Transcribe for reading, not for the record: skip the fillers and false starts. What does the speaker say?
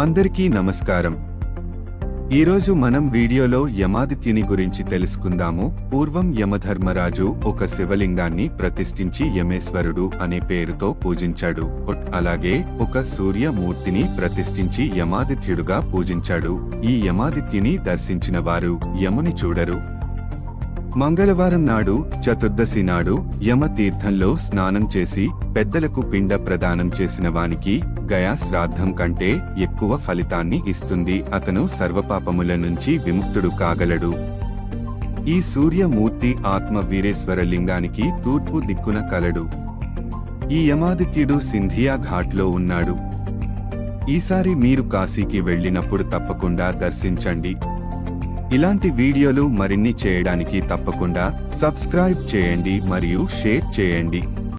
అందరికీ నమస్కారం. ఈరోజు మనం వీడియోలో యమాదిత్యుని గురించి తెలుసుకుందాము. పూర్వం యమధర్మరాజు ఒక శివలింగాన్ని ప్రతిష్ఠించి యమేశ్వరుడు అనే పేరుతో పూజించాడు. అలాగే ఒక సూర్యమూర్తిని ప్రతిష్ఠించి యమాదిత్యుడుగా పూజించాడు. ఈ యమాదిత్యుని దర్శించిన వారు యముని చూడరు. మంగళవారం నాడు చతుర్దశి నాడు యమ తీర్థంలో స్నానం చేసి పెద్దలకు పిండ ప్రదానం చేసిన వానికి గయా శ్రాద్ధం కంటే ఎక్కువ ఫలితాన్ని ఇస్తుంది. అతను సర్వపాపముల నుంచి విముక్తుడు కాగలడు. ఈ సూర్యమూర్తి ఆత్మ వీరేశ్వర లింగానికి తూర్పు దిక్కున కలడు. ఈ యమాదిత్యుడు సింధియా ఘాట్లో ఉన్నాడు. ఈసారి మీరు కాశీకి వెళ్ళినప్పుడు తప్పకుండా దర్శించండి. ఇలాంటి వీడియోలు మరిన్ని చేయడానికి తప్పకుండా సబ్స్క్రైబ్ చేయండి మరియు షేర్ చేయండి.